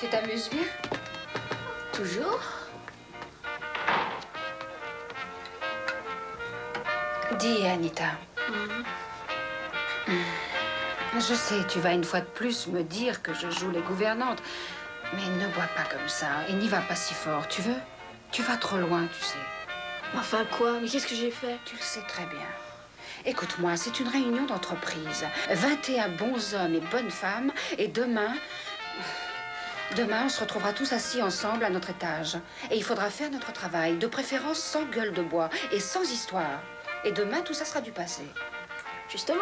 Tu t'amuses bien? Toujours? Dis, Anita. Je sais, tu vas une fois de plus me dire que je joue les gouvernantes. Mais ne bois pas comme ça et n'y va pas si fort, tu veux? Tu vas trop loin, tu sais. Enfin quoi? Mais qu'est-ce que j'ai fait? Tu le sais très bien. Écoute-moi, c'est une réunion d'entreprise. 21 bons hommes et bonnes femmes. Et demain, on se retrouvera tous assis ensemble à notre étage. Et il faudra faire notre travail, de préférence sans gueule de bois et sans histoire. Et demain, tout ça sera du passé. Justement,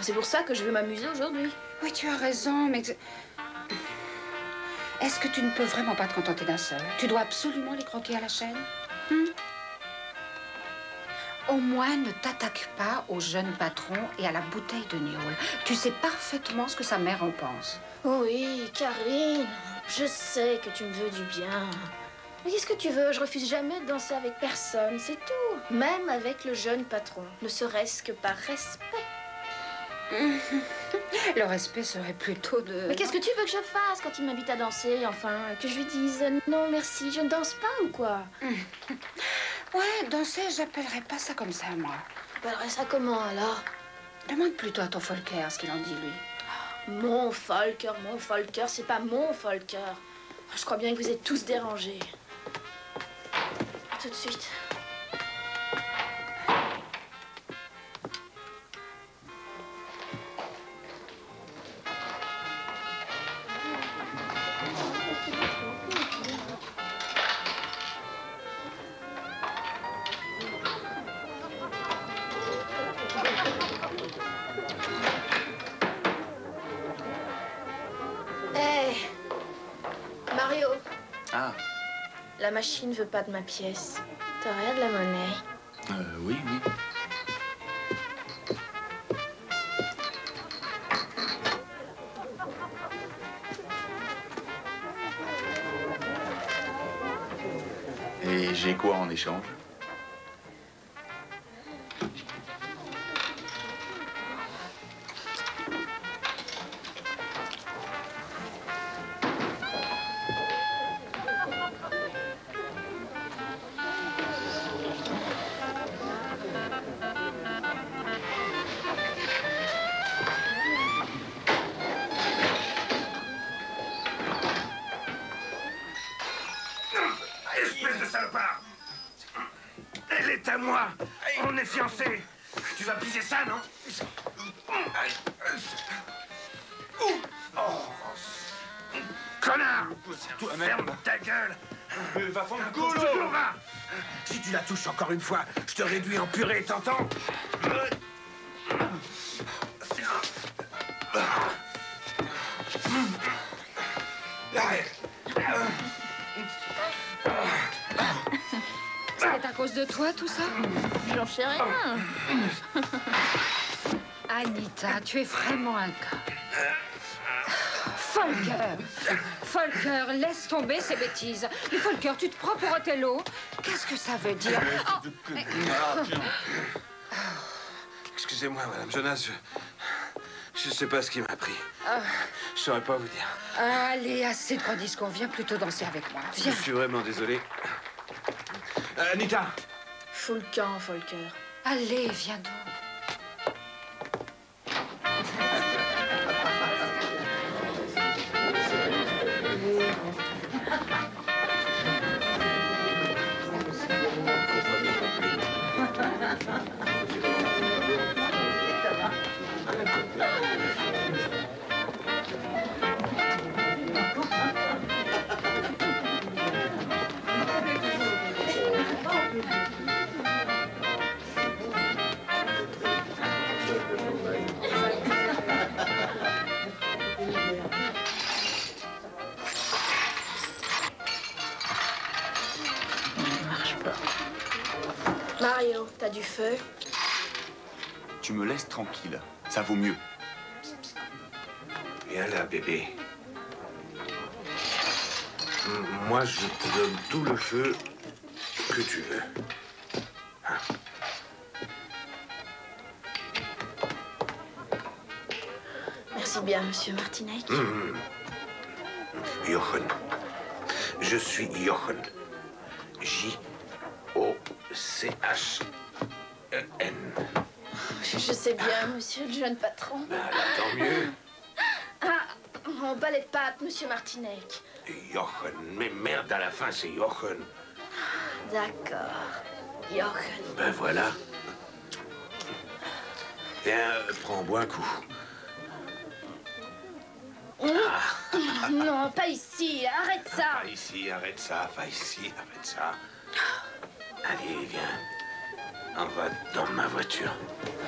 c'est pour ça que je veux m'amuser aujourd'hui. Oui, tu as raison, mais... Est-ce que tu ne peux vraiment pas te contenter d'un seul? Tu dois absolument les croquer à la chaîne? Au moins, ne t'attaque pas au jeune patron et à la bouteille de gnôle. Tu sais parfaitement ce que sa mère en pense. Oui, Karine, je sais que tu me veux du bien. Mais qu'est-ce que tu veux? Je refuse jamais de danser avec personne, c'est tout. Même avec le jeune patron, ne serait-ce que par respect. Le respect serait plutôt de... Mais qu'est-ce que tu veux que je fasse quand il m'invite à danser, enfin? Que je lui dise non merci, je ne danse pas ou quoi? Ouais, danser, j'appellerais pas ça comme ça, moi. Tu appellerais ça comment alors? Demande plutôt à ton Volker ce qu'il en dit, lui. Mon Volker, c'est pas mon Volker. Je crois bien que vous êtes tous dérangés. À tout de suite. Mario. Ah. La machine veut pas de ma pièce. T'aurais de la monnaie? Oui, oui. Et j'ai quoi en échange? Espèce de salopard! Elle est à moi! On est fiancés! Tu vas plier ça, non? Oh. Connard! Ferme ta gueule! Va fendre le Bouge toujours, va! Si tu la touches encore une fois, je te réduis en purée, t'entends? C'est à cause de toi, tout ça? J'en sais rien. Anita, tu es vraiment un cas. Volker, laisse tomber ces bêtises. Mais Volker, tu te prends pour Othello? Qu'est-ce que ça veut dire? Excusez-moi, Madame Jonas, je sais pas ce qui m'a pris. Je saurais pas vous dire. Allez, assez de gros discours. Viens plutôt danser avec moi. Viens. Je suis vraiment désolé. Anita! Fous le camp, Volker. Allez, viens donc. Mario, t'as du feu? Tu me laisses tranquille. Ça vaut mieux. Viens là, bébé. Moi, je te donne tout le feu que tu veux. Merci bien, monsieur Martinec. Jochen. Je suis Jochen. J-O-C-H-E-N. Je sais bien, monsieur le jeune patron. Ben, tant mieux. Ah, mon balai de pâte, monsieur Martinec. Jochen. Mais merde, à la fin, c'est Jochen. D'accord. Jochen. Ben voilà. Viens, prends, bois un coup. Non, pas ici. Arrête ça. Pas ici, arrête ça. Pas ici, arrête ça. Allez, viens. On va dans ma voiture.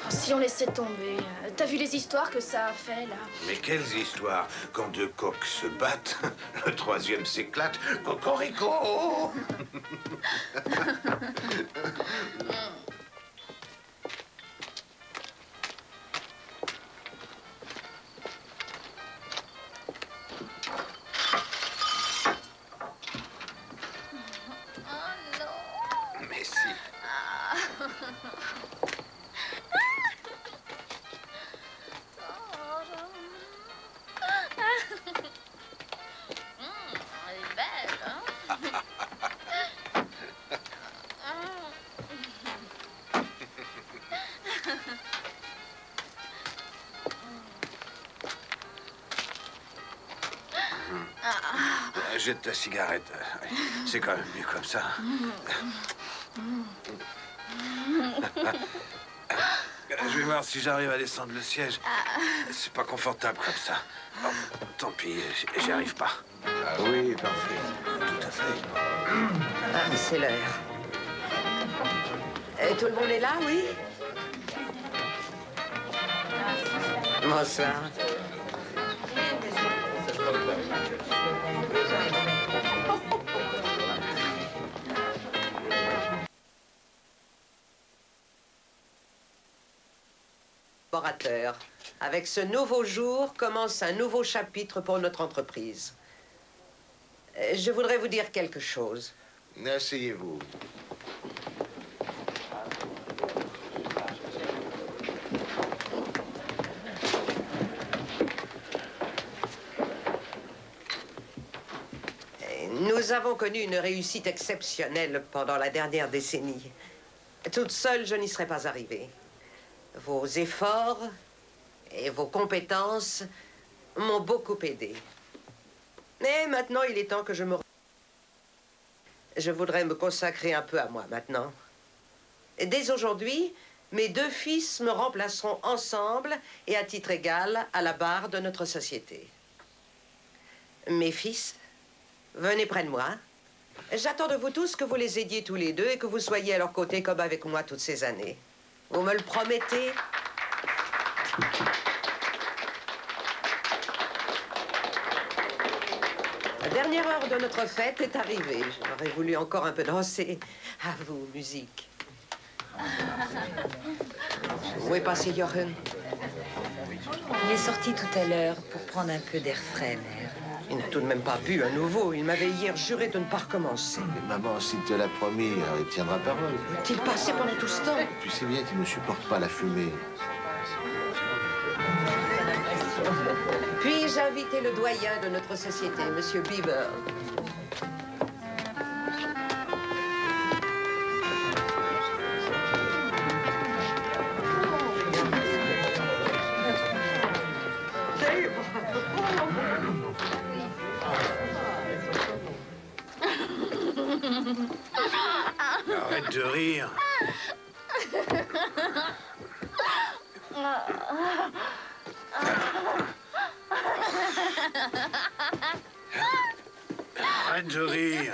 Si on laissait tomber. T'as vu les histoires que ça a fait, là? Mais quelles histoires! Quand deux coqs se battent, le troisième s'éclate. Cocorico! Mais si. Elle est belle, hein? Jette ta cigarette. C'est quand même mieux comme ça. Je vais voir si j'arrive à descendre le siège. C'est pas confortable comme ça. Oh, tant pis, j'y arrive pas. Ah oui, parfait. Tout à fait. Ah, c'est l'heure. Tout le monde est là, oui? Bonsoir. Collaborateurs, avec ce nouveau jour commence un nouveau chapitre pour notre entreprise. Je voudrais vous dire quelque chose. Asseyez-vous. Nous avons connu une réussite exceptionnelle pendant la dernière décennie. Toute seule, je n'y serais pas arrivée. Vos efforts et vos compétences m'ont beaucoup aidé. Mais maintenant, il est temps que je me... Je voudrais me consacrer un peu à moi maintenant. Dès aujourd'hui, mes deux fils me remplaceront ensemble et à titre égal à la barre de notre société. Mes fils, venez près de moi. J'attends de vous tous que vous les aidiez tous les deux et que vous soyez à leur côté comme avec moi toutes ces années. Vous me le promettez? La dernière heure de notre fête est arrivée. J'aurais voulu encore un peu danser. À vous, musique. Où est passé Jochen? Il est sorti tout à l'heure pour prendre un peu d'air frais, mère. Il n'a tout de même pas bu à nouveau. Il m'avait hier juré de ne pas recommencer. Mais maman, s'il te l'a promis, il tiendra parole. Est-il passé pendant tout ce temps? Tu sais bien qu'il ne supporte pas la fumée. Puis-je inviter le doyen de notre société, Monsieur Bieber? Arrête de rire. Arrête de rire.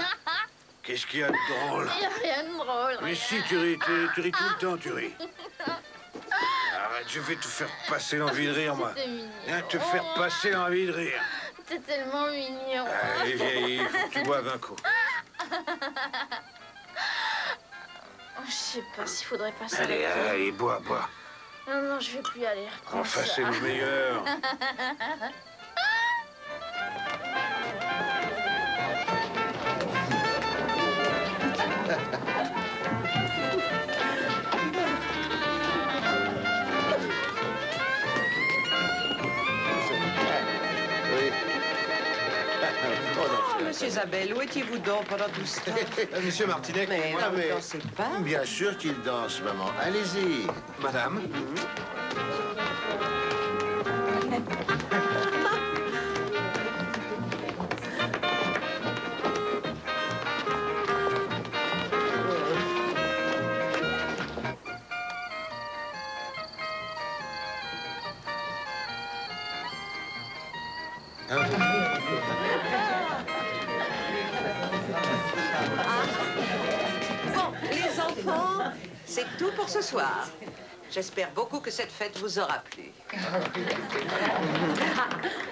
Qu'est-ce qu'il y a de drôle? Il n'y a rien de drôle. Mais si, tu ris tout le temps, tu ris. Arrête, je vais te faire passer l'envie de rire, moi. C'était mignon. Viens te faire passer l'envie de rire. T'es tellement mignon. Allez, vieille, il faut que tu boives un coup. Je sais pas s'il faudrait pas ça. Allez, allez, bois, bois. Non, non, je vais plus aller. reprendre Enfin, ça. c'est le meilleur. Oui. monsieur Zabel, où étiez-vous donc pendant tout ce temps? Monsieur Martinet, Mais Ah, non, mais- vous ne dansez pas. Bien sûr qu'il danse, maman. Allez-y. madame. Bon, les enfants, c'est tout pour ce soir. J'espère beaucoup que cette fête vous aura plu.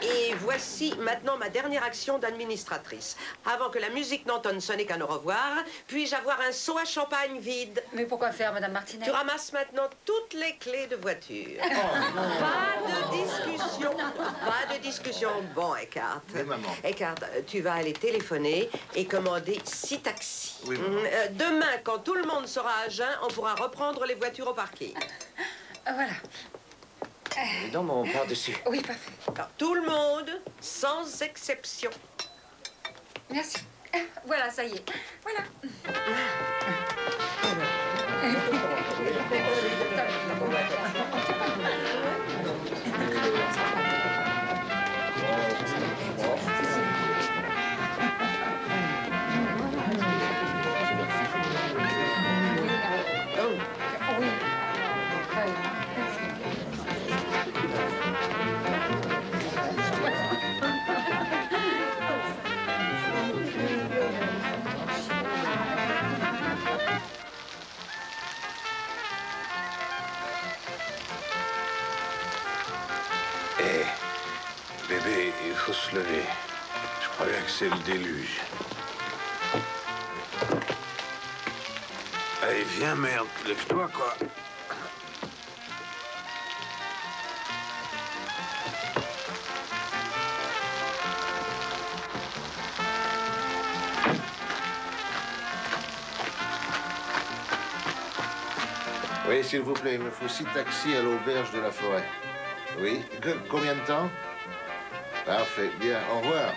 Et voici maintenant ma dernière action d'administratrice. Avant que la musique n'entonne sonner qu'un au revoir, puis-je avoir un seau à champagne vide? Mais pourquoi faire, Madame Martinet? Tu ramasses maintenant toutes les clés de voiture. Pas de discussion. Pas de discussion. Bon, Eckhart. Mais maman. Eckhart, tu vas aller téléphoner et commander 6 taxis. Oui, maman. Demain, quand tout le monde sera à jeun, on pourra reprendre les voitures au parking. Voilà. Dans mon par-dessus. Oui, parfait. Alors, tout le monde, sans exception. Merci. Voilà, ça y est. Voilà. Oui. Eh, bébé, il faut se lever. Je crois bien que c'est le déluge. Allez, viens, merde. Lève-toi, quoi. Oui, s'il vous plaît, il me faut 6 taxis à l'auberge de la forêt. Oui. Combien de temps? Parfait. Bien. Au revoir.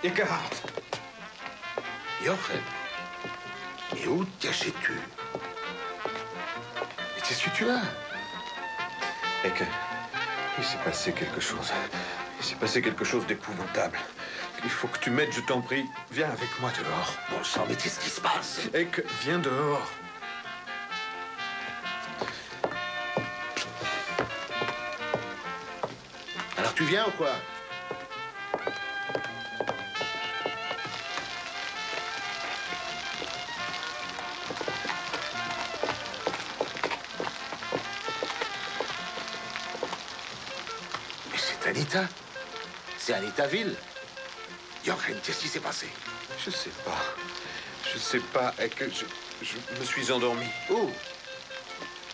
Eckhart. Jochen. Mais où te cachais-tu? Mais qu'est-ce que tu as? Et que... il s'est passé quelque chose. Il s'est passé quelque chose d'épouvantable. Il faut que tu m'aides, je t'en prie. Viens avec moi dehors. Bon sang, mais qu'est-ce qui se passe? Et que... viens dehors. Alors tu viens ou quoi? Mais c'est Anita. C'est Anita Ville. Jochen, qu'est-ce qui s'est passé? Je sais pas. Je sais pas. Et que je me suis endormi. Où?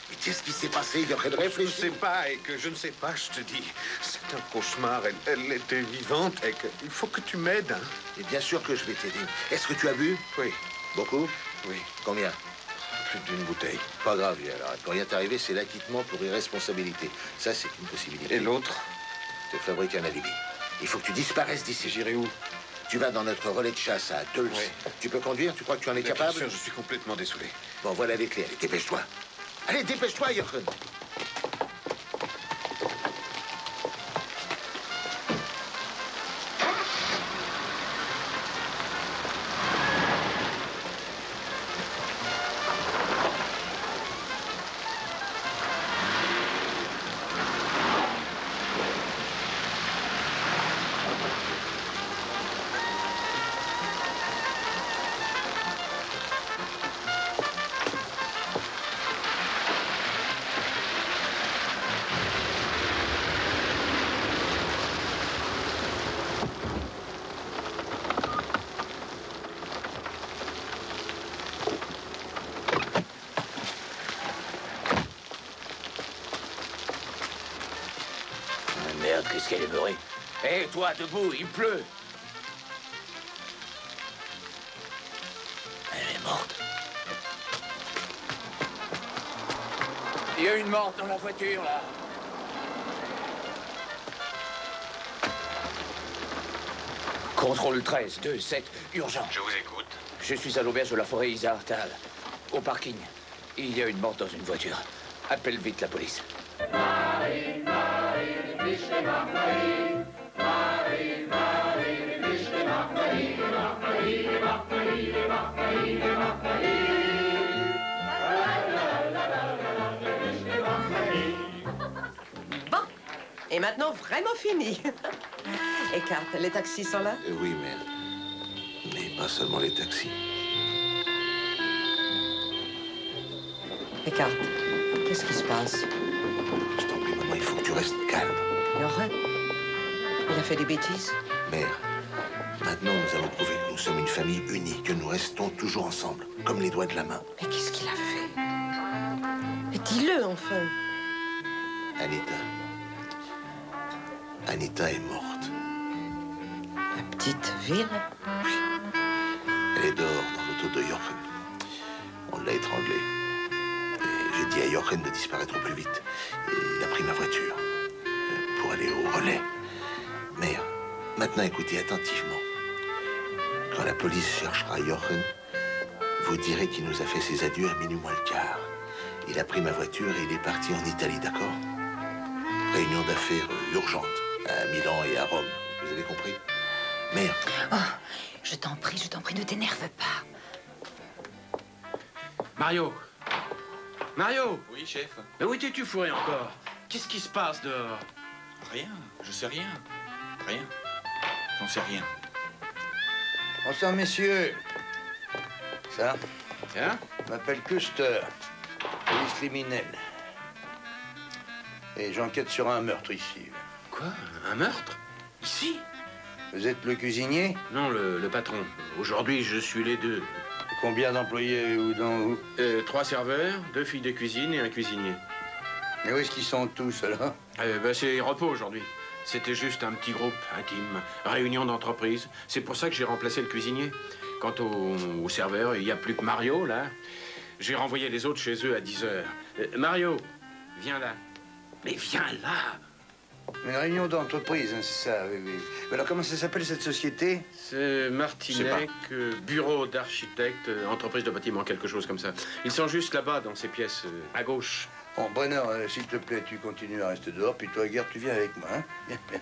Mais qu'est-ce qui s'est passé, Jochen? Je Réfléchis. sais pas, et que je ne sais pas, je te dis. C'est un cauchemar. Elle était vivante, et que... il faut que tu m'aides, hein. Et bien sûr que je vais t'aider. Est-ce que tu as bu? Oui, Beaucoup? oui. Combien? Plus d'une bouteille. Pas grave, alors. Quand rien t'est arrivé, c'est l'acquittement pour irresponsabilité. Ça, c'est une possibilité. Et l'autre? Te fabrique un alibi. Il faut que tu disparaisses d'ici. J'irai où? Tu vas dans notre relais de chasse à Dulce. Oui. Tu peux conduire? Tu crois que tu en es Bien capable? sûr, je suis complètement désolé. Bon, voilà les clés. Allez, dépêche-toi. Allez, dépêche-toi, Jochen. Merde, qu'est-ce qu'elle est beurrée. Hé, toi, debout, il pleut. Elle est morte. Il y a une morte dans la voiture, là. Contrôle 13, 2, 7, urgent. Je vous écoute. Je suis à l'auberge de la forêt Isartal, au parking. Il y a une mort dans une voiture. Appelle vite la police. Bon, et maintenant vraiment fini. Écarte, les taxis sont là? Oui, mais pas seulement les taxis. Écarte, qu'est-ce qui se passe? Je t'en prie, maman, il faut que tu restes calme. Jochen, il a fait des bêtises? Mère, maintenant nous allons prouver que nous sommes une famille unie, que nous restons toujours ensemble, comme les doigts de la main. Mais qu'est-ce qu'il a fait? Mais dis-le, enfin. Anita est morte. La petite ville? Elle est dehors dans l'auto de Jochen. On l'a étranglée. Et j'ai dit à Jochen de disparaître au plus vite. Et il a pris ma voiture pour aller au relais. Mère, maintenant écoutez attentivement. Quand la police cherchera Jochen, vous direz qu'il nous a fait ses adieux à minuit moins le quart. Il a pris ma voiture et il est parti en Italie, d'accord? Réunion d'affaires urgente à Milan et à Rome. Vous avez compris? Mère. Oh, je t'en prie, ne t'énerve pas. Mario! Mario! Oui, chef. Mais où étais-tu fourré encore? Qu'est-ce qui se passe dehors? Rien, je sais rien. Rien. J'en sais rien. Bonsoir, messieurs. Ça? Tiens. Je m'appelle Custer, police criminelle. Et j'enquête sur un meurtre ici. Quoi? Un meurtre? Ici? Vous êtes le cuisinier? Non, le patron. Aujourd'hui, je suis les deux. Combien d'employés avez-vous dans vous? 3 serveurs, 2 filles de cuisine et un cuisinier. Mais où est-ce qu'ils sont tous, alors? C'est repos aujourd'hui. C'était juste un petit groupe intime, réunion d'entreprise. C'est pour ça que j'ai remplacé le cuisinier. Quant aux serveurs, il n'y a plus que Mario, là. J'ai renvoyé les autres chez eux à 10 heures. Mario, viens là. Mais viens là! Une réunion d'entreprise, hein, c'est ça, oui, oui. Alors, comment ça s'appelle, cette société? C'est Martinec, bureau d'architecte, entreprise de bâtiment, quelque chose comme ça. Ils sont juste là-bas, dans ces pièces, à gauche. Bon, Brenner, s'il te plaît, tu continues à rester dehors, puis toi, Gerd, tu viens avec moi, hein? Bien, bien.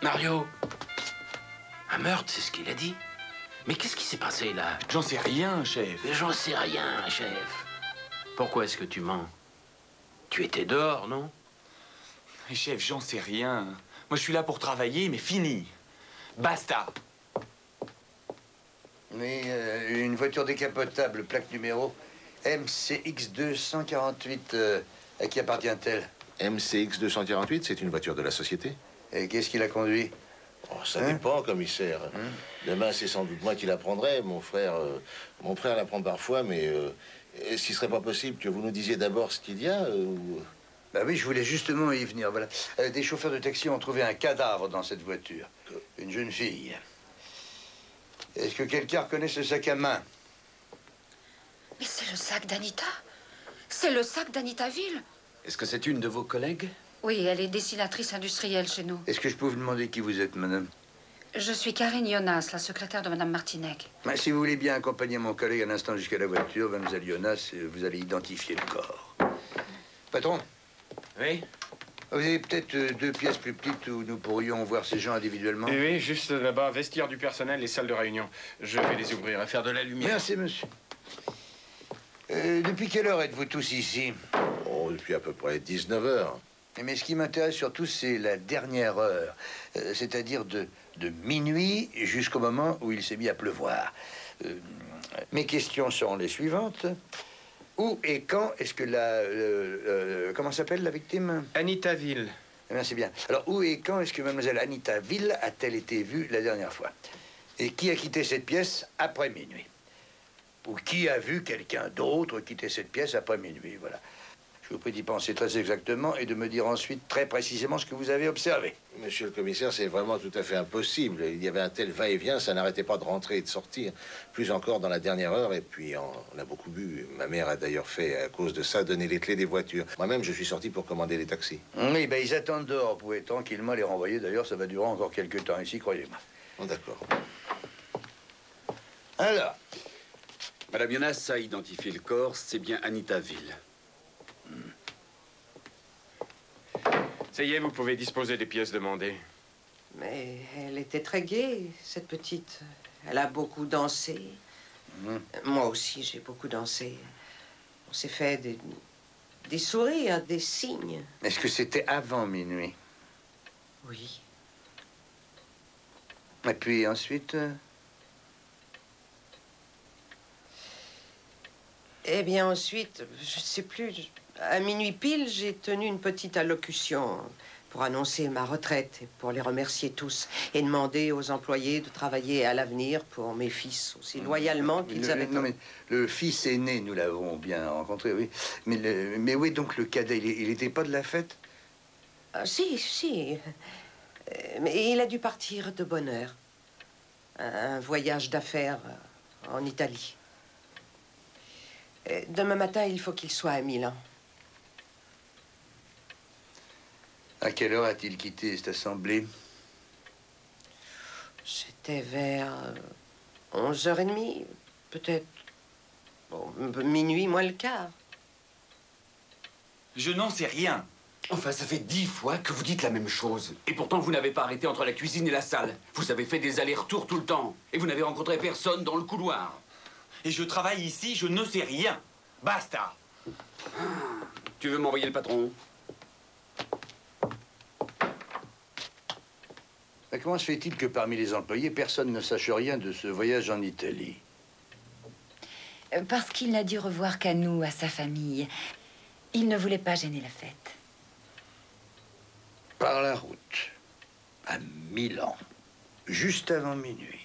Mario! Un meurtre, c'est ce qu'il a dit. Mais qu'est-ce qui s'est passé, là? J'en sais rien, chef. Mais j'en sais rien, chef. Pourquoi est-ce que tu mens? Tu étais dehors, non? Mais chef, j'en sais rien. Moi, je suis là pour travailler, mais fini. Basta. Oui, une voiture décapotable, plaque numéro MCX 248. À qui appartient-elle? MCX 248, c'est une voiture de la société. Et qu'est-ce qu'il a conduit? Oh, ça dépend, commissaire. Demain, c'est sans doute moi qui la prendrai. Mon frère la prend parfois, mais est-ce qu'il serait pas possible que vous nous disiez d'abord ce qu'il y a ou... Bah oui, je voulais justement y venir, voilà. Des chauffeurs de taxi ont trouvé un cadavre dans cette voiture. Une jeune fille. Est-ce que quelqu'un reconnaît ce sac à main? Mais c'est le sac d'Anita. C'est le sac d'Anita Ville. Est-ce que c'est une de vos collègues? Oui, elle est dessinatrice industrielle chez nous. Est-ce que je peux vous demander qui vous êtes, madame? Je suis Karine Jonas, la secrétaire de madame Martinec. Ben, si vous voulez bien accompagner mon collègue un instant jusqu'à la voiture, mademoiselle Jonas, vous allez identifier le corps. Patron? Oui? Vous avez peut-être 2 pièces plus petites où nous pourrions voir ces gens individuellement? Oui, juste là-bas, vestiaire du personnel et salle de réunion. Je vais les ouvrir et faire de la lumière. Merci, monsieur. Depuis quelle heure êtes-vous tous ici? Oh, depuis à peu près 19 heures. Mais ce qui m'intéresse surtout, c'est la dernière heure. C'est-à-dire de minuit jusqu'au moment où il s'est mis à pleuvoir. Mes questions seront les suivantes. Où et quand est-ce que comment s'appelle la victime? Anita Ville. Eh bien, c'est bien. Alors, où et quand est-ce que mademoiselle Anita Ville a-t-elle été vue la dernière fois? Et qui a quitté cette pièce après minuit? Ou qui a vu quelqu'un d'autre quitter cette pièce après minuit? Voilà. Je Je vous prie d'y penser très exactement et de me dire ensuite très précisément ce que vous avez observé. Monsieur le commissaire, c'est vraiment tout à fait impossible. Il y avait un tel va-et-vient, ça n'arrêtait pas de rentrer et de sortir. Plus encore dans la dernière heure, et puis on a beaucoup bu. Ma mère a d'ailleurs fait, à cause de ça, donner les clés des voitures. Moi-même, je suis sorti pour commander les taxis. Oui, ben ils attendent dehors. Vous pouvez tranquillement les renvoyer. D'ailleurs, ça va durer encore quelques temps ici, croyez-moi. Oh, d'accord. Alors, Madame Jonas a identifié le corps, c'est bien Anita Ville. Ça y est, vous pouvez disposer des pièces demandées. Mais elle était très gaie, cette petite. Elle a beaucoup dansé. Moi aussi, j'ai beaucoup dansé. On s'est fait des sourires, des signes. est-ce que c'était avant minuit? Oui. Et puis ensuite... Eh bien, ensuite, je ne sais plus, à minuit pile, j'ai tenu une petite allocution pour annoncer ma retraite et pour les remercier tous et demander aux employés de travailler à l'avenir pour mes fils aussi loyalement qu'ils avaient... Non, mais le fils aîné, nous l'avons bien rencontré, oui. Mais oui, donc le cadet, il n'était pas de la fête? Ah, si. Mais il a dû partir de bonne heure. Un voyage d'affaires en Italie. Demain matin, il faut qu'il soit à Milan. À quelle heure a-t-il quitté cette assemblée? C'était vers 11h30, peut-être. Bon, minuit moins le quart. Je n'en sais rien. Enfin, ça fait 10 fois que vous dites la même chose. Et pourtant, vous n'avez pas arrêté entre la cuisine et la salle. Vous avez fait des allers-retours tout le temps. Et vous n'avez rencontré personne dans le couloir. Et je travaille ici, je ne sais rien. Basta. Tu veux m'envoyer le patron? Mais comment se fait-il que parmi les employés, personne ne sache rien de ce voyage en Italie? Parce qu'il n'a dû revoir qu'à nous, à sa famille. Il ne voulait pas gêner la fête. Par la route, à Milan, juste avant minuit.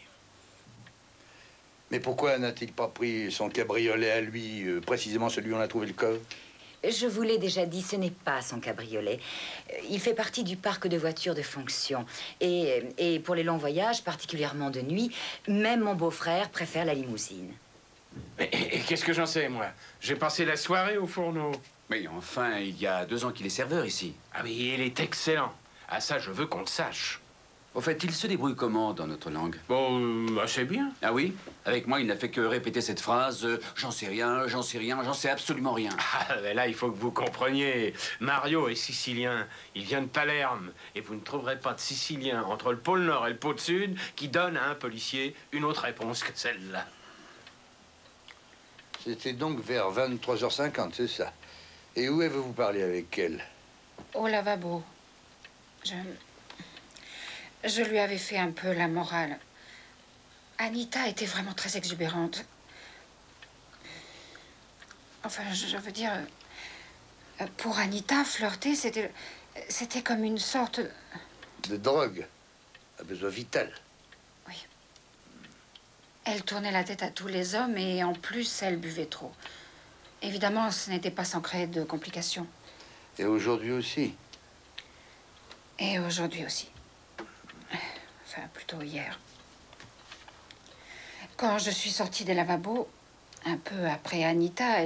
Mais pourquoi n'a-t-il pas pris son cabriolet à lui, précisément celui où on a trouvé le corps? Je vous l'ai déjà dit, ce n'est pas son cabriolet. Il fait partie du parc de voitures de fonction. Et pour les longs voyages, particulièrement de nuit, même mon beau-frère préfère la limousine. Et qu'est-ce que j'en sais, moi? J'ai passé la soirée au fourneau. Mais enfin, il y a 2 ans qu'il est serveur ici. Ah oui, il est excellent. Ah ça, je veux qu'on le sache. Au fait, il se débrouille comment dans notre langue? Bon, assez bien. Ah oui? Avec moi, il n'a fait que répéter cette phrase j'en sais rien, j'en sais absolument rien. Ah, mais là, il faut que vous compreniez. Mario est sicilien. Il vient de Palerme. Et vous ne trouverez pas de Sicilien entre le pôle Nord et le pôle Sud qui donne à un policier une autre réponse que celle-là. C'était donc vers 23h50, c'est ça? Et où avez-vous parlé avec elle? Au lavabo. Je lui avais fait un peu la morale. Anita était vraiment très exubérante. Enfin, je veux dire, pour Anita, flirter, c'était comme une sorte... De drogue, à besoin vital. Oui. Elle tournait la tête à tous les hommes et en plus, elle buvait trop. Évidemment, ce n'était pas sans créer de complications. Et aujourd'hui aussi? Et aujourd'hui aussi. Enfin, plutôt hier. Quand je suis sortie des lavabos, un peu après Anita,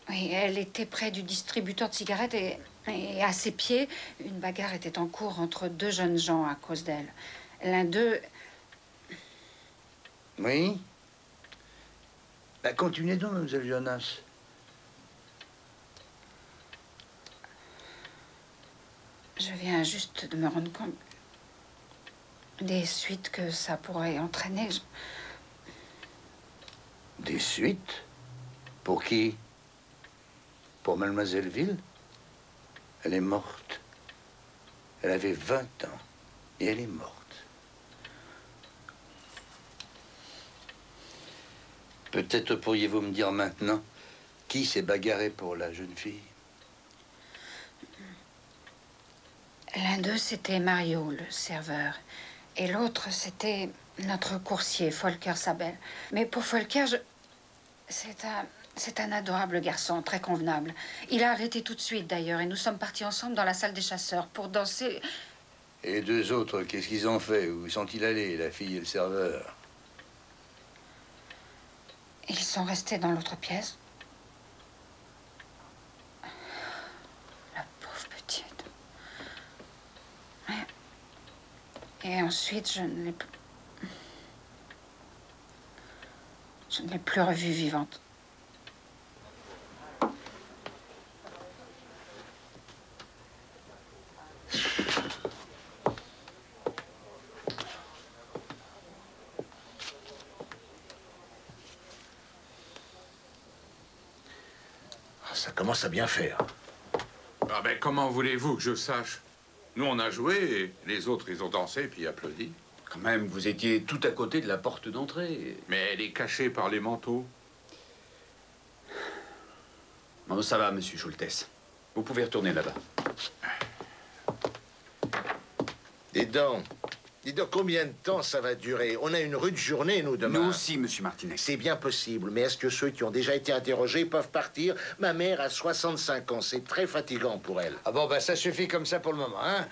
elle était près du distributeur de cigarettes et à ses pieds, une bagarre était en cours entre 2 jeunes gens à cause d'elle. L'un d'eux... Oui? Bah, continuez donc, mademoiselle Jonas. Je viens juste de me rendre compte des suites que ça pourrait entraîner. Des suites? Pour qui? Pour mademoiselle Ville? Elle est morte. Elle avait 20 ans et elle est morte. Peut-être pourriez-vous me dire maintenant qui s'est bagarré pour la jeune fille? L'un d'eux, c'était Mario, le serveur. Et l'autre, c'était notre coursier, Volker Sabel. Mais pour Volker, c'est C'est un adorable garçon, très convenable. Il a arrêté tout de suite, d'ailleurs, et nous sommes partis ensemble dans la salle des chasseurs pour danser. Et les deux autres, qu'est-ce qu'ils ont fait? Où sont-ils allés, la fille et le serveur? Ils sont restés dans l'autre pièce. La pauvre petite. Et ensuite, je ne l'ai plus revue vivante. Ça commence à bien faire. Ah ben, comment voulez-vous que je sache? Nous, on a joué, et les autres, ils ont dansé, puis applaudi. Quand même, vous étiez tout à côté de la porte d'entrée. Mais elle est cachée par les manteaux. Bon, ça va, monsieur Schultes. Vous pouvez retourner là-bas. Dis donc, combien de temps ça va durer? On a une rude journée, nous, demain. Nous aussi, monsieur Martinez. C'est bien possible, mais est-ce que ceux qui ont déjà été interrogés peuvent partir? Ma mère a 65 ans, c'est très fatigant pour elle. Ah bon, ben ça suffit comme ça pour le moment, hein?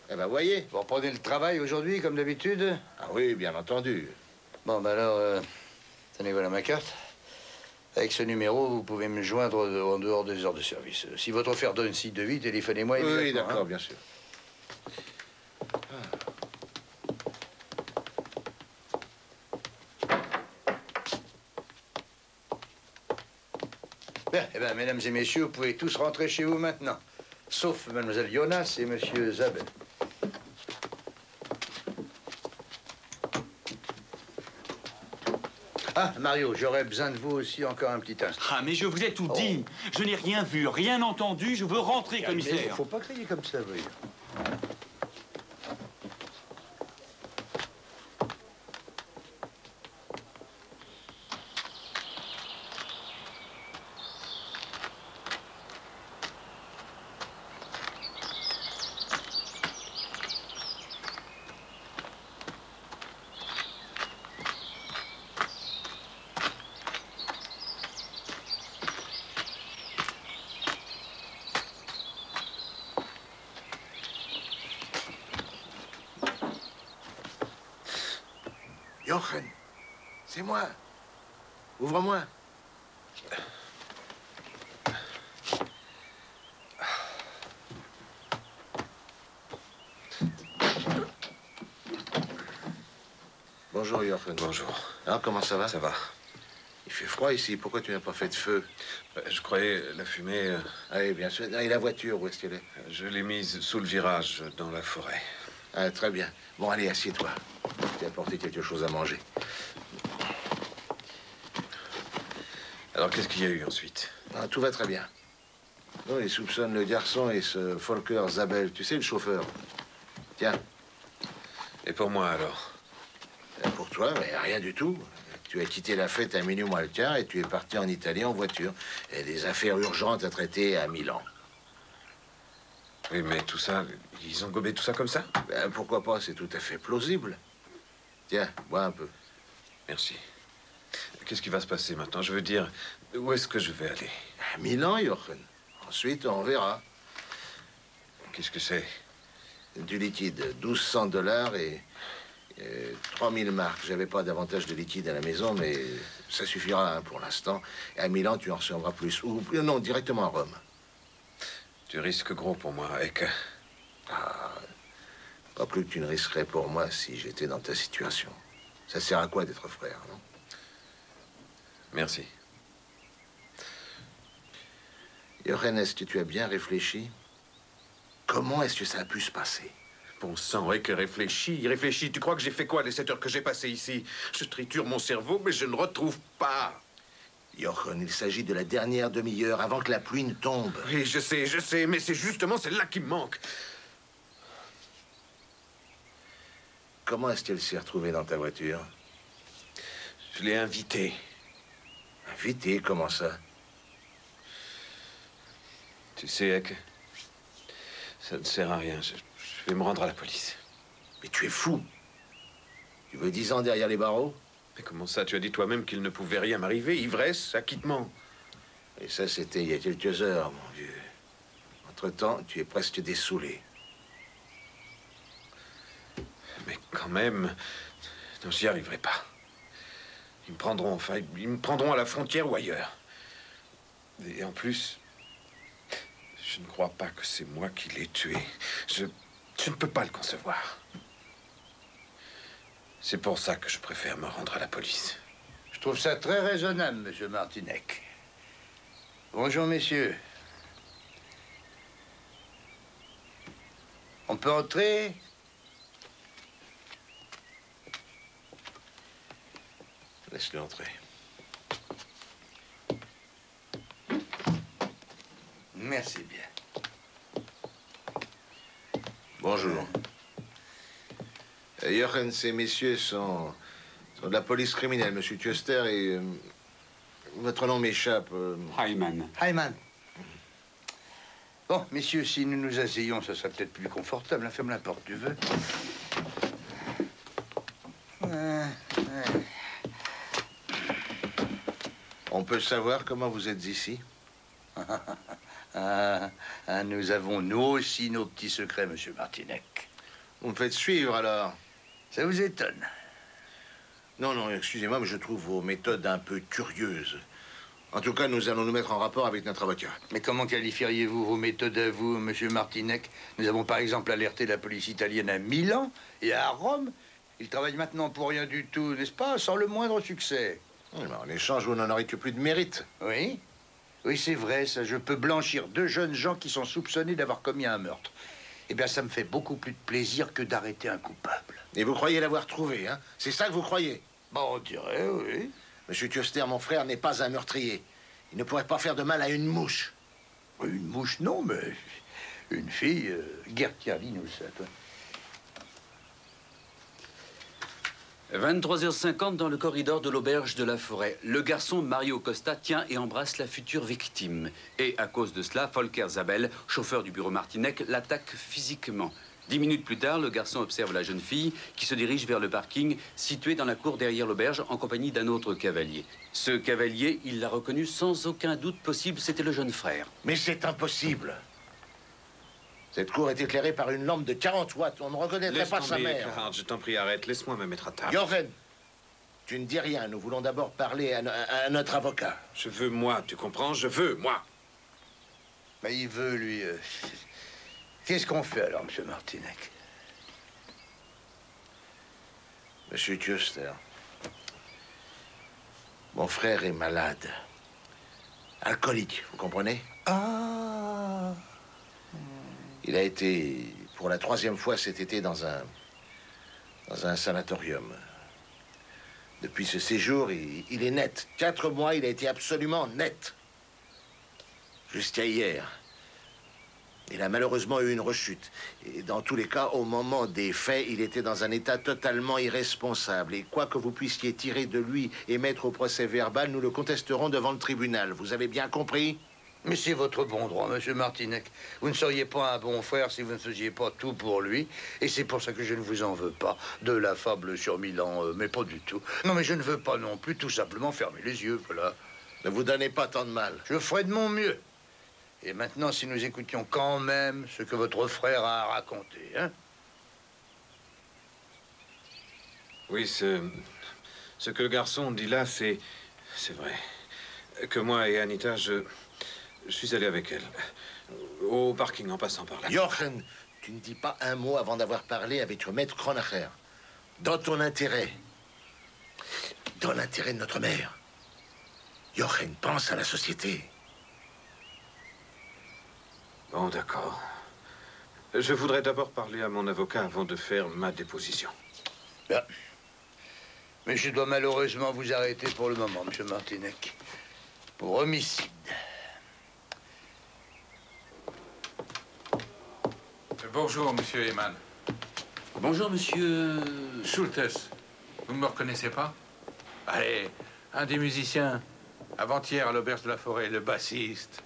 Eh ben, voyez. Vous reprenez le travail aujourd'hui, comme d'habitude? Ah oui, bien entendu. Bon, ben alors, tenez, voilà ma carte. Avec ce numéro, vous pouvez me joindre en dehors des heures de service. Si votre frère donne signe de vie, téléphonez-moi immédiatement. Oui, d'accord, hein. bien sûr. Bien, eh bien, mesdames et messieurs, vous pouvez tous rentrer chez vous maintenant. Sauf mademoiselle Jonas et monsieur Zabel. Ah, Mario, j'aurais besoin de vous aussi encore un petit instant. Ah, mais je vous ai tout dit. Je n'ai rien vu, rien entendu. Je veux rentrer, commissaire. Il faut pas crier comme ça, voyez. Jochen, c'est moi. Ouvre-moi. Bonjour, Jochen. Bonjour. Alors, comment ça va? Ça va. Il fait froid ici. Pourquoi tu n'as pas fait de feu? Je croyais la fumée... Ah oui, bien sûr. Et la voiture, où est-ce qu'elle est? Je l'ai mise sous le virage, dans la forêt. Ah, très bien. Bon, allez, assieds-toi. Je t'ai apporté quelque chose à manger. Alors, qu'est-ce qu'il y a eu ensuite? Ah, tout va très bien. Non, ils soupçonnent le garçon et ce Volker Zabel. Tu sais, le chauffeur. Tiens. Et pour moi, alors? Pour toi, mais rien du tout. Tu as quitté la fête à minuit moins le quart et tu es parti en Italie en voiture. Et des affaires urgentes à traiter à Milan. Oui, mais tout ça, ils ont gobé tout ça comme ça? Ben, pourquoi pas, c'est tout à fait plausible. Tiens, bois un peu. Merci. Qu'est-ce qui va se passer maintenant? Je veux dire, où est-ce que je vais aller? À Milan, Jochen. Ensuite, on verra. Qu'est-ce que c'est? Du liquide, 1200 $ et 3000 marques. J'avais pas davantage de liquide à la maison, mais ça suffira hein, pour l'instant. Et à Milan, tu en recevras plus. Ou non, directement à Rome. Tu risques gros pour moi, Eck. Ah, pas plus que tu ne risquerais pour moi si j'étais dans ta situation. Ça sert à quoi d'être frère, non? Merci. Jochen, est-ce que tu as bien réfléchi? Comment est-ce que ça a pu se passer? Bon sang, Eck, réfléchis. Tu crois que j'ai fait quoi les 7 heures que j'ai passées ici? Je triture mon cerveau, mais je ne retrouve pas. Jochen, il s'agit de la dernière demi-heure avant que la pluie ne tombe. Oui, je sais, mais c'est justement celle-là qui me manque. Comment est-ce qu'elle s'est retrouvée dans ta voiture? Je l'ai invitée. Invitée? Comment ça? Tu sais, Eck, ça ne sert à rien. Je vais me rendre à la police. Mais tu es fou. Tu veux 10 ans derrière les barreaux? Mais comment ça? Tu as dit toi-même qu'il ne pouvait rien m'arriver. Ivresse, acquittement. Et ça, c'était il y a quelques heures, mon vieux. Entre-temps, tu es presque dessoulé. Mais quand même, non, j'y arriverai pas. Ils me prendront, enfin, ils me prendront à la frontière ou ailleurs. Et en plus, je ne crois pas que c'est moi qui l'ai tué. Je ne peux pas le concevoir. C'est pour ça que je préfère me rendre à la police. Je trouve ça très raisonnable, monsieur Martinec. Bonjour, messieurs. On peut entrer? Laisse-le entrer. Merci bien. Bonjour. Jochen, ces messieurs sont de la police criminelle, monsieur Tjöster, et votre nom m'échappe. Hyman. Hyman. Bon, messieurs, si nous nous asseyons, ça sera peut-être plus confortable. Ferme la porte, tu veux? On peut savoir comment vous êtes ici? Nous avons, nous aussi, nos petits secrets, monsieur Martinec. Vous me faites suivre, alors? Ça vous étonne? Non, non, excusez-moi, mais je trouve vos méthodes un peu curieuses. En tout cas, nous allons nous mettre en rapport avec notre avocat. Mais comment qualifieriez-vous vos méthodes à vous, monsieur Martinec? Nous avons par exemple alerté la police italienne à Milan et à Rome. Ils travaillent maintenant pour rien du tout, n'est-ce pas? Sans le moindre succès. Oui, mais en échange, vous n'en aurez que plus de mérite. Oui? Oui, c'est vrai, ça. Je peux blanchir 2 jeunes gens qui sont soupçonnés d'avoir commis un meurtre. Eh bien, ça me fait beaucoup plus de plaisir que d'arrêter un coupable. Et vous croyez l'avoir trouvé, hein? C'est ça que vous croyez? Bon, on dirait, oui. Monsieur Tjöster, mon frère n'est pas un meurtrier. Il ne pourrait pas faire de mal à une mouche. Une mouche, non, mais une fille, Gertia, dis-nous ça, toi. 23h50 dans le corridor de l'auberge de la Forêt. Le garçon Mario Costa tient et embrasse la future victime. Et à cause de cela, Volker Zabel, chauffeur du bureau Martinec, l'attaque physiquement. 10 minutes plus tard, le garçon observe la jeune fille qui se dirige vers le parking situé dans la cour derrière l'auberge en compagnie d'un autre cavalier. Ce cavalier, il l'a reconnu sans aucun doute possible, c'était le jeune frère. Mais c'est impossible. Cette cour est éclairée par une lampe de 40 watts. On ne reconnaîtrait pas sa mère. Clara, je t'en prie, arrête. Laisse-moi me mettre à table. Jochen, tu ne dis rien. Nous voulons d'abord parler à notre avocat. Je veux moi, tu comprends? Je veux moi. Mais il veut, lui... Qu'est-ce qu'on fait alors, monsieur Martinec? Monsieur Tjöster, mon frère est malade. Alcoolique, vous comprenez? Ah. Il a été, pour la 3e fois cet été, dans un sanatorium. Depuis ce séjour, il est net. 4 mois, il a été absolument net. Jusqu'à hier. Il a malheureusement eu une rechute. Et dans tous les cas, au moment des faits, il était dans un état totalement irresponsable. Et quoi que vous puissiez tirer de lui et mettre au procès verbal, nous le contesterons devant le tribunal. Vous avez bien compris? Mais c'est votre bon droit, monsieur Martinec. Vous ne seriez pas un bon frère si vous ne faisiez pas tout pour lui. Et c'est pour ça que je ne vous en veux pas. De la fable sur Milan, mais pas du tout. Non, mais je ne veux pas non plus tout simplement fermer les yeux, voilà. Ne vous donnez pas tant de mal. Je ferai de mon mieux. Et maintenant, si nous écoutions quand même ce que votre frère a à raconter, hein? Oui, ce que le garçon dit là, c'est vrai. Que moi et Anita, je suis allé avec elle. Au parking, en passant par là. Jochen, tu ne dis pas un mot avant d'avoir parlé avec le maître Kronacher. Dans ton intérêt. Dans l'intérêt de notre mère. Jochen, pense à la société. Bon, d'accord. Je voudrais d'abord parler à mon avocat avant de faire ma déposition. Bien. Mais je dois malheureusement vous arrêter pour le moment, monsieur Martinec. Pour homicide. Bonjour, monsieur Eman. Bonjour, monsieur... Schultes. Vous ne me reconnaissez pas? Allez, un des musiciens. Avant-hier, à l'auberge de la Forêt, le bassiste.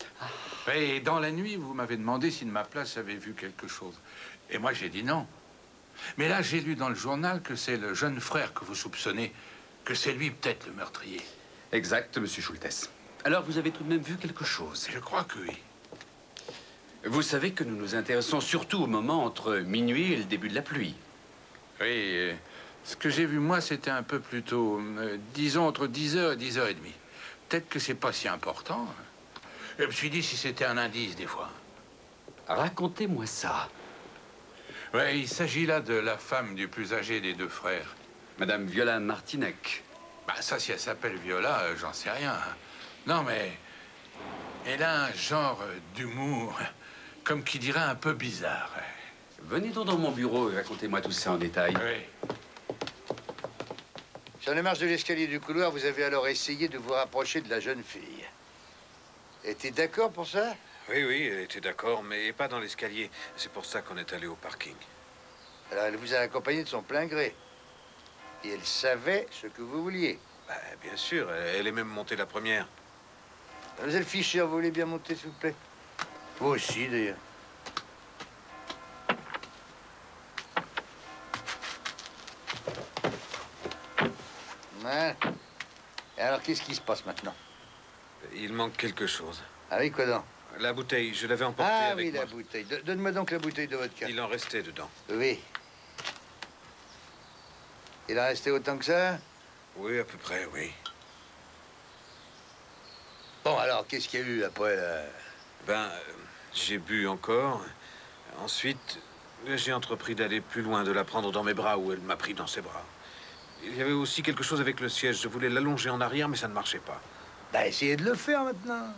Et dans la nuit, vous m'avez demandé si de ma place j'avais vu quelque chose. Et moi, j'ai dit non. Mais là, j'ai lu dans le journal que c'est le jeune frère que vous soupçonnez, que c'est lui peut-être le meurtrier. Exact, monsieur Schultes. Alors, vous avez tout de même vu quelque chose? Je crois que oui. Vous savez que nous nous intéressons surtout au moment entre minuit et le début de la pluie. Oui, ce que j'ai vu, moi, c'était un peu plus tôt. Disons entre 10h et 10h30. Peut-être que c'est pas si important. Je me suis dit si c'était un indice, des fois. Racontez-moi ça. Oui, il s'agit là de la femme du plus âgé des deux frères. Madame Viola Martinec. Bah, ça, si elle s'appelle Viola, j'en sais rien. Non, mais elle a un genre d'humour, comme qui dirait un peu bizarre. Venez donc dans mon bureau et racontez-moi tout ça en détail. Oui. Sur les marches de l'escalier du couloir, vous avez alors essayé de vous rapprocher de la jeune fille. Elle était d'accord pour ça? Oui, oui, elle était d'accord, mais pas dans l'escalier. C'est pour ça qu'on est allé au parking. Alors, elle vous a accompagné de son plein gré. Et elle savait ce que vous vouliez. Bah, bien sûr, elle est même montée la première. Mademoiselle Fischer, vous voulez bien monter, s'il vous plaît? Vous aussi, d'ailleurs. Voilà. Et alors, qu'est-ce qui se passe maintenant? Il manque quelque chose. Ah oui, quoi donc? La bouteille, je l'avais emportée avec moi. Ah oui, la bouteille. Donne-moi donc la bouteille de vodka. Il en restait dedans. Oui. Il en restait autant que ça? Oui, à peu près, oui. Bon, alors, qu'est-ce qu'il y a eu après, là? Ben, j'ai bu encore. Ensuite, j'ai entrepris d'aller plus loin, de la prendre dans mes bras, où elle m'a pris dans ses bras. Il y avait aussi quelque chose avec le siège. Je voulais l'allonger en arrière, mais ça ne marchait pas. Bah, essayez de le faire, maintenant.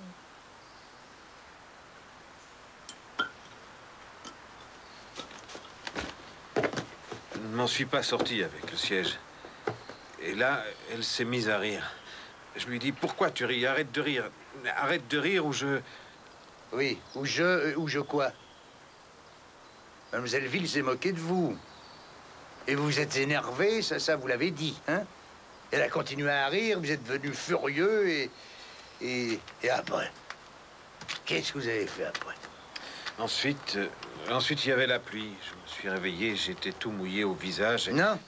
Je ne m'en suis pas sorti avec le siège. Et là, elle s'est mise à rire. Je lui dis, pourquoi tu ris? Arrête de rire. Arrête de rire ou je... Oui, ou je quoi? Mademoiselle Ville s'est moquée de vous. Et vous vous êtes énervé, ça vous l'avez dit, hein? Elle a continué à rire, vous êtes devenu furieux et après? Qu'est-ce que vous avez fait après? Ensuite, il y avait la pluie. Je me suis réveillé, j'étais tout mouillé au visage. Et... Non,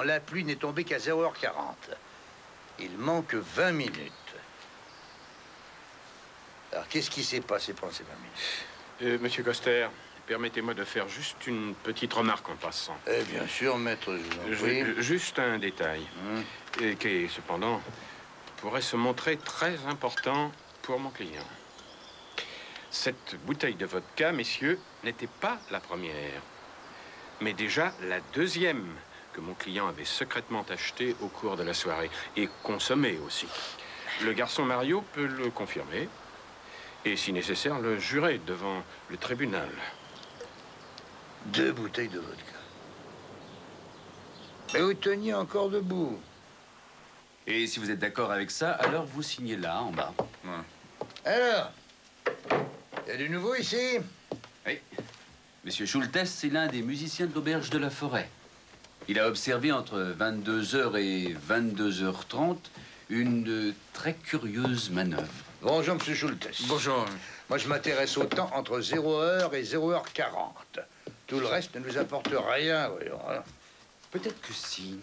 la pluie n'est tombée qu'à 0h40. Il manque 20 minutes. Alors, qu'est-ce qui s'est passé pendant ces 20 minutes? Monsieur Coster, permettez-moi de faire juste une petite remarque en passant. Bien sûr, maître, je vous en prie. Juste un détail, qui, cependant, pourrait se montrer très important pour mon client. Cette bouteille de vodka, messieurs, n'était pas la première, mais déjà la deuxième que mon client avait secrètement achetée au cours de la soirée, et consommée aussi. Le garçon Mario peut le confirmer, et si nécessaire, le jurer devant le tribunal. 2 bouteilles de vodka. Mais vous teniez encore debout. Et si vous êtes d'accord avec ça, alors vous signez là, en bas. Alors, il y a du nouveau ici? Oui. Monsieur Schultes, c'est l'un des musiciens de l'auberge de la Forêt. Il a observé entre 22h et 22h30 une très curieuse manœuvre. Bonjour, monsieur Schultes. Bonjour. Moi, je m'intéresse au temps entre 0h et 0h40. Tout le reste ne nous apporte rien, voyons. Peut-être que si.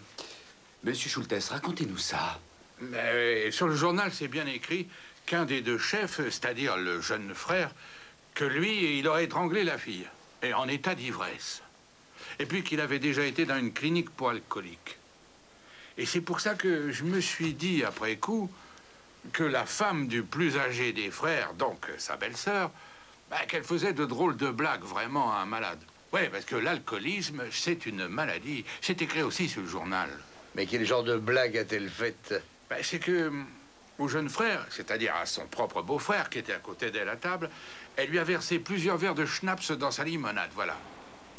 Monsieur Schultes, racontez-nous ça. Mais sur le journal, c'est bien écrit qu'un des deux chefs, c'est-à-dire le jeune frère, que lui, il aurait étranglé la fille, et en état d'ivresse. Et puis qu'il avait déjà été dans une clinique pour alcooliques. Et c'est pour ça que je me suis dit, après coup, que la femme du plus âgé des frères, donc sa belle-sœur, qu'elle faisait de drôles de blagues vraiment à un malade. Oui, parce que l'alcoolisme, c'est une maladie. C'est écrit aussi sur le journal. Mais quel genre de blague a-t-elle faite? C'est que, au jeune frère, c'est-à-dire à son propre beau-frère qui était à côté d'elle à table, elle lui a versé plusieurs verres de schnapps dans sa limonade, voilà.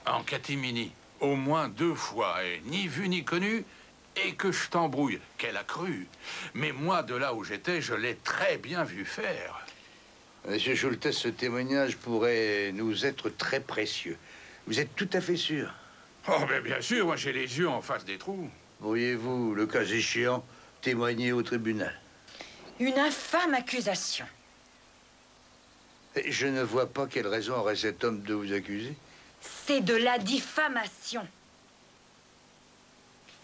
En catimini, au moins 2 fois, et ni vu ni connu, et que je t'embrouille, qu'elle a cru. Mais moi, de là où j'étais, je l'ai très bien vu faire. Monsieur Schultes, ce témoignage pourrait nous être très précieux. Vous êtes tout à fait sûr? Oh, mais bien sûr, moi j'ai les yeux en face des trous. Pourriez-vous, le cas échéant, témoigner au tribunal? Une infâme accusation. Je ne vois pas quelle raison aurait cet homme de vous accuser. C'est de la diffamation.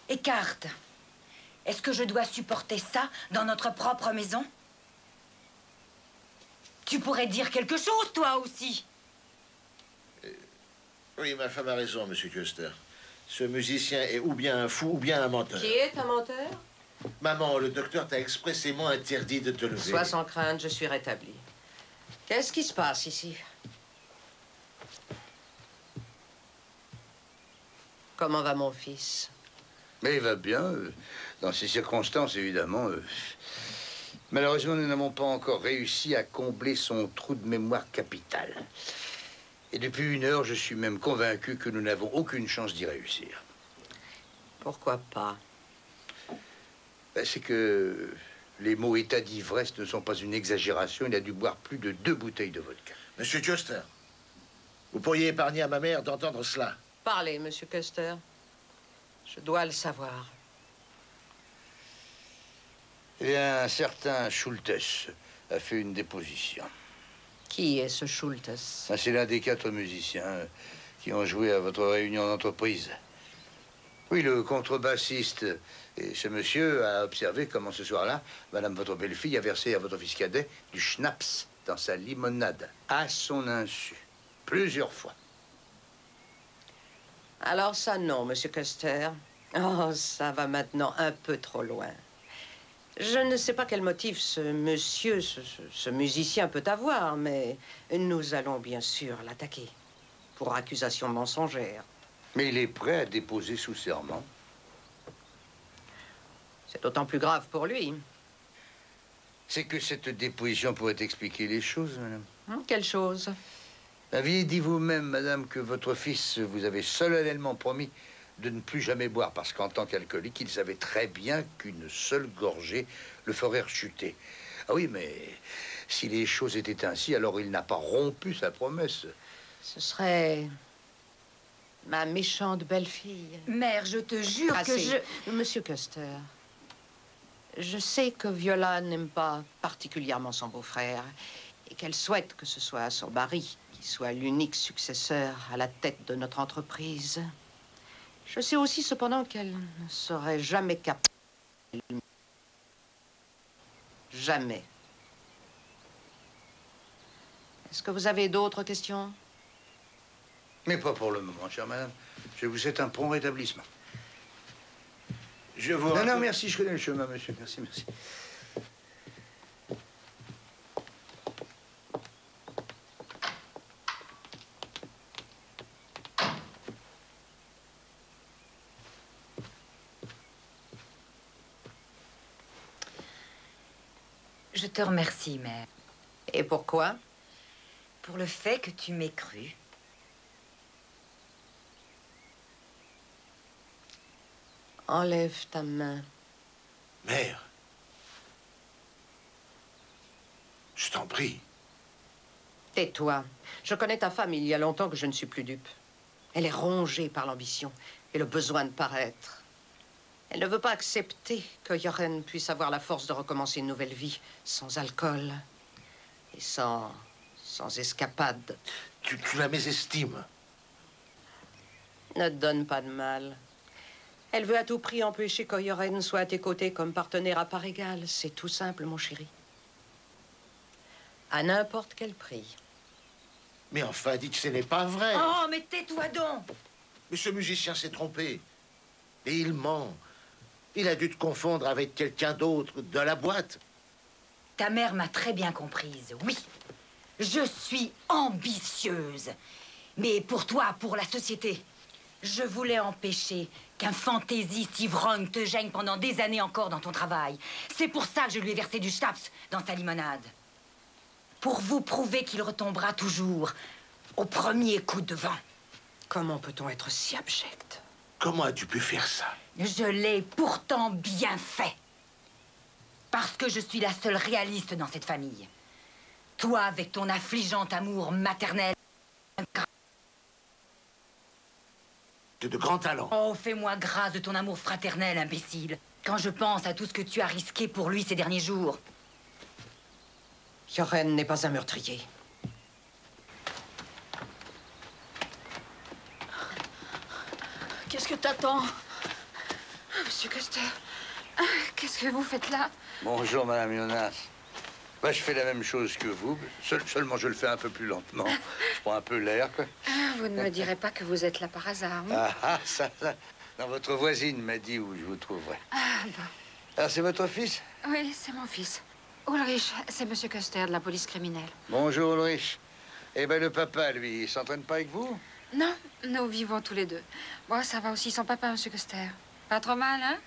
Écarte. Est-ce que je dois supporter ça dans notre propre maison? Tu pourrais dire quelque chose, toi aussi. Oui, ma femme a raison, monsieur Custer. Ce musicien est ou bien un fou ou bien un menteur. Qui est un menteur? Maman, le docteur t'a expressément interdit de te lever. Sois sans crainte, je suis rétabli. Qu'est-ce qui se passe ici? Comment va mon fils? Mais il va bien, dans ces circonstances, évidemment. Malheureusement, nous n'avons pas encore réussi à combler son trou de mémoire capital. Et depuis 1 heure, je suis même convaincu que nous n'avons aucune chance d'y réussir. Pourquoi pas? Ben, c'est que les mots état d'ivresse ne sont pas une exagération. Il a dû boire plus de 2 bouteilles de vodka. Monsieur Custer, vous pourriez épargner à ma mère d'entendre cela. Parlez, monsieur Custer. Je dois le savoir. Eh bien, un certain Schultes a fait une déposition. Qui est ce Schultes? Ah, c'est l'un des 4 musiciens qui ont joué à votre réunion d'entreprise. Oui, le contrebassiste. Et ce monsieur a observé comment ce soir-là, madame votre belle-fille a versé à votre fils cadet du schnapps dans sa limonade, à son insu, plusieurs fois. Alors ça, non, monsieur Custer. Oh, ça va maintenant un peu trop loin. Je ne sais pas quel motif ce monsieur, ce musicien peut avoir, mais nous allons bien sûr l'attaquer pour accusation mensongère. Mais il est prêt à déposer sous serment. C'est d'autant plus grave pour lui. C'est que cette déposition pourrait expliquer les choses, madame. Quelle chose? Aviez dit vous-même, madame, que votre fils vous avait solennellement promis de ne plus jamais boire, parce qu'en tant qu'alcoolique, il savait très bien qu'une seule gorgée le ferait rechuter. Ah oui, mais si les choses étaient ainsi, alors il n'a pas rompu sa promesse. Ce serait ma méchante belle-fille. Mère, je te jure que je... Monsieur Custer, je sais que Viola n'aime pas particulièrement son beau-frère et qu'elle souhaite que ce soit son mari qui soit l'unique successeur à la tête de notre entreprise. Je sais aussi cependant qu'elle ne serait jamais capable. Jamais. Est-ce que vous avez d'autres questions? Mais pas pour le moment, chère madame. Je vous souhaite un prompt rétablissement. Je vous... Non, merci, je connais le chemin, monsieur. Merci, merci. Je te remercie, mère. Et pourquoi? Pour le fait que tu m'aies cru. Enlève ta main. Mère, je t'en prie. Tais-toi. Je connais ta femme, il y a longtemps que je ne suis plus dupe. Elle est rongée par l'ambition et le besoin de paraître. Elle ne veut pas accepter que Jochen puisse avoir la force de recommencer une nouvelle vie sans alcool et sans escapade. Tu la mésestimes. Ne te donne pas de mal. Elle veut à tout prix empêcher que Jochen soit à tes côtés comme partenaire à part égale. C'est tout simple, mon chéri. À n'importe quel prix. Mais enfin, dites que ce n'est pas vrai. Oh, mais tais-toi donc! Mais ce musicien s'est trompé. Et il ment. Il a dû te confondre avec quelqu'un d'autre de la boîte. Ta mère m'a très bien comprise, oui. Je suis ambitieuse. Mais pour toi, pour la société, je voulais empêcher qu'un fantaisiste ivrogne te gêne pendant des années encore dans ton travail. C'est pour ça que je lui ai versé du schnapps dans sa limonade. Pour vous prouver qu'il retombera toujours au premier coup de vent. Comment peut-on être si abject? Comment as-tu pu faire ça? Je l'ai pourtant bien fait. Parce que je suis la seule réaliste dans cette famille. Toi, avec ton affligeant amour maternel... De grands talents. Oh, fais-moi grâce de ton amour fraternel, imbécile. Quand je pense à tout ce que tu as risqué pour lui ces derniers jours. Jochen n'est pas un meurtrier. Qu'est-ce que t'attends? Monsieur Custer, qu'est-ce que vous faites là? Bonjour, madame Jonas. Moi, je fais la même chose que vous. Seulement, je le fais un peu plus lentement. Je prends un peu l'air, quoi. Ah, vous ne me direz pas que vous êtes là par hasard, hein? Ça. Non, votre voisine m'a dit où je vous trouverais. Ah, bon. Alors, c'est votre fils? Oui, c'est mon fils. Ulrich, c'est Monsieur Köster de la police criminelle. Bonjour, Ulrich. Eh ben, le papa, lui, il s'entraîne pas avec vous? Non, nous vivons tous les deux. Bon, ça va aussi, son papa, Monsieur Köster. Pas trop mal, hein?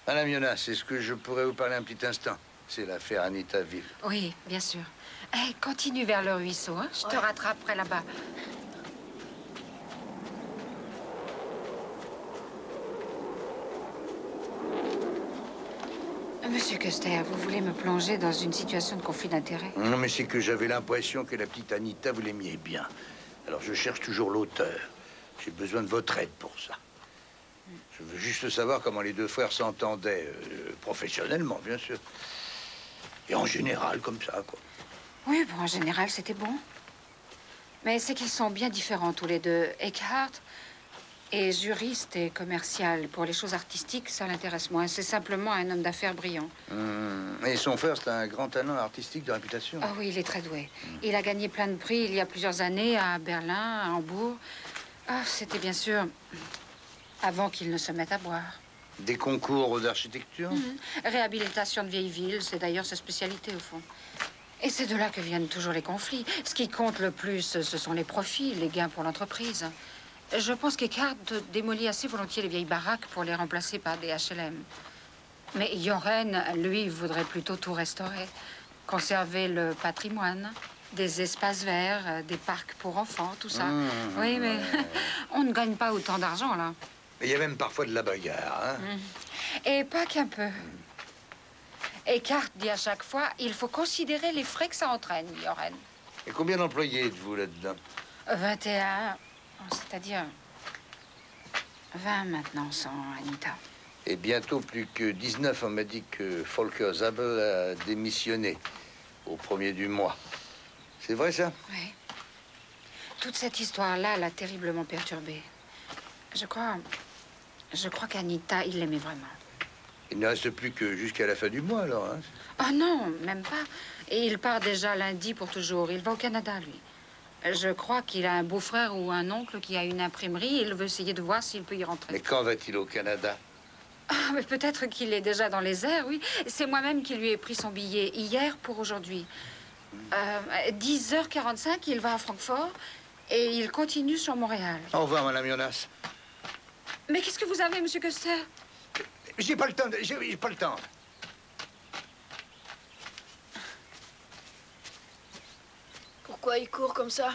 Madame Jonas, c'est ce que je pourrais vous parler un petit instant. C'est l'affaire Anita Ville. Oui, bien sûr. Eh, continue vers le ruisseau, hein? Je te rattraperai là-bas. Monsieur Köster, vous voulez me plonger dans une situation de conflit d'intérêts? Non, mais c'est que j'avais l'impression que la petite Anita, vous l'aimiez bien. Alors, je cherche toujours l'auteur. J'ai besoin de votre aide pour ça. Je veux juste savoir comment les deux frères s'entendaient, professionnellement, bien sûr. Et en général, comme ça, quoi. Oui, bon, en général, c'était bon. Mais c'est qu'ils sont bien différents, tous les deux. Eckhart est juriste et commercial. Pour les choses artistiques, ça l'intéresse moins. C'est simplement un homme d'affaires brillant. Et son frère, c'est un grand talent artistique de réputation. Ah oui, il est très doué. Il a gagné plein de prix il y a plusieurs années à Berlin, à Hambourg. Ah, c'était bien sûr avant qu'il ne se mette à boire. Des concours d'architecture? Réhabilitation de vieilles villes, c'est d'ailleurs sa spécialité, au fond. Et c'est de là que viennent toujours les conflits. Ce qui compte le plus, ce sont les profits, les gains pour l'entreprise. Je pense qu'Eckhart démolit assez volontiers les vieilles baraques pour les remplacer par des HLM. Mais Joren, lui, voudrait plutôt tout restaurer. Conserver le patrimoine, des espaces verts, des parcs pour enfants, tout ça. Oui, mais on ne gagne pas autant d'argent, là. Il y a même parfois de la bagarre, hein? Et pas qu'un peu. Eckhart dit à chaque fois, il faut considérer les frais que ça entraîne, Joren. Et combien d'employés êtes-vous là-dedans? 21, c'est-à-dire 20 maintenant, sans Anita. Et bientôt plus que 19, on m'a dit que Volker Zabel a démissionné au 1er du mois. C'est vrai, ça? Oui. Toute cette histoire-là l'a terriblement perturbée. Je crois qu'Anita, il l'aimait vraiment. Il ne reste plus que jusqu'à la fin du mois, alors, hein? Oh non, même pas. Et il part déjà lundi pour toujours. Il va au Canada, lui. Je crois qu'il a un beau-frère ou un oncle qui a une imprimerie. Il veut essayer de voir s'il peut y rentrer. Mais quand va-t-il au Canada? Ah, mais peut-être qu'il est déjà dans les airs, oui. C'est moi-même qui lui ai pris son billet hier pour aujourd'hui. 10h45, il va à Francfort et il continue sur Montréal. Au revoir, Madame Jonas. Mais qu'est-ce que vous avez, Monsieur Köster? J'ai pas le temps. J'ai pas le temps. Pourquoi il court comme ça?